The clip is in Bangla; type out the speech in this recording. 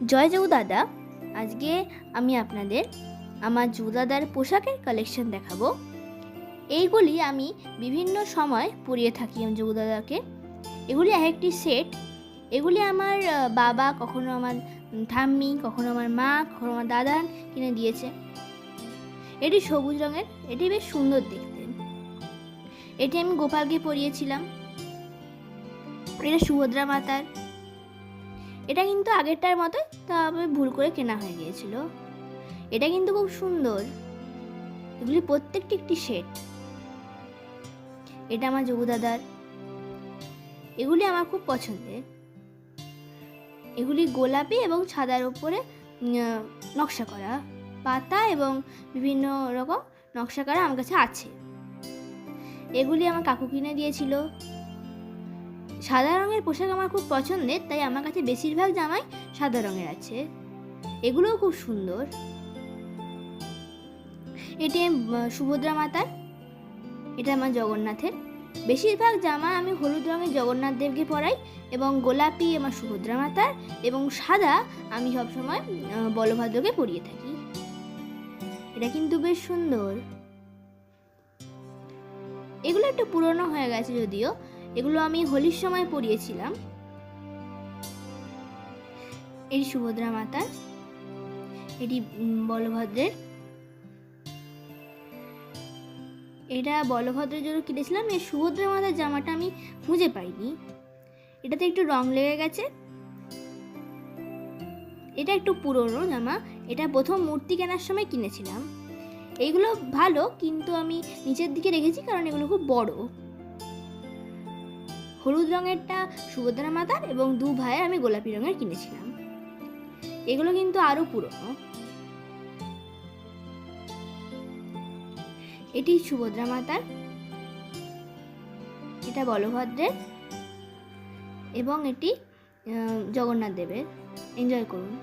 জয় জৌদাদা। আজকে আমি আপনাদের আমার জৌদাদার পোশাকের কালেকশন দেখাবো। এইগুলি আমি বিভিন্ন সময় পরিয়ে থাকি আমার জৌদাদাকে। এগুলি এক একটি সেট। এগুলি আমার বাবা, কখনো আমার ঠাম্মি, কখনো আমার মা, কখনো আমার দাদা কিনে দিয়েছে। এটি সবুজ রঙের, এটি বেশ সুন্দর দেখতে। এটি আমি গোপালকে পরিয়েছিলাম। এটা সুভদ্রা মাতার। এটা কিন্তু আগেরটার মতোই, তবে ভুল করে কেনা হয়ে গিয়েছিল। এটা কিন্তু খুব সুন্দর। এগুলি প্রত্যেকটি একটি সেট। এটা আমার জৌদাদার। এগুলি আমার খুব পছন্দের। এগুলি গোলাপি এবং সাদার উপরে নকশা করা, পাতা এবং বিভিন্ন রকম নকশা করা আমার কাছে আছে। এগুলি আমার কাকু কিনে দিয়েছিল। সাদা রঙের পোশাক আমার খুব পছন্দের, তাই আমার কাছে বেশিরভাগ জামাই সাদা রঙের আছে। এগুলোও খুব সুন্দর। এটি সুভদ্রা মাতার। এটা আমার জগন্নাথের। বেশিরভাগ জামা আমি হলুদ রঙের জগন্নাথ দেবকে পরাই এবং গোলাপি আমার সুভদ্রা মাতার এবং সাদা আমি সবসময় বলভদ্রকে পরিয়ে থাকি। এটা কিন্তু বেশ সুন্দর। এগুলো একটু পুরনো হয়ে গেছে যদিও, এগুলো আমি হোলির সময় পরিয়েছিলাম। এটি সুভদ্রা মাতার, এটি বলভদ্রের। এটা বলভদ্রের জন্য কিনেছিলাম। এই সুভদ্রা মাতার জামাটা আমি খুঁজে পাইনি, এটাতে একটু রং লেগে গেছে। এটা একটু পুরনো জামা। এটা প্রথম মূর্তি কেনার সময় কিনেছিলাম। এইগুলো ভালো, কিন্তু আমি নিচের দিকে রেখেছি কারণ এগুলো খুব বড়। হলুদ রঙেরটা সুভদ্রা মাতার এবং দু ভাইয়ের আমি গোলাপি রঙের কিনেছিলাম। এগুলো কিন্তু আরো পুরনো। এটি সুভদ্রা মাতার, এটা বলভদ্রের এবং এটি জগন্নাথ দেবের। এনজয় করুন।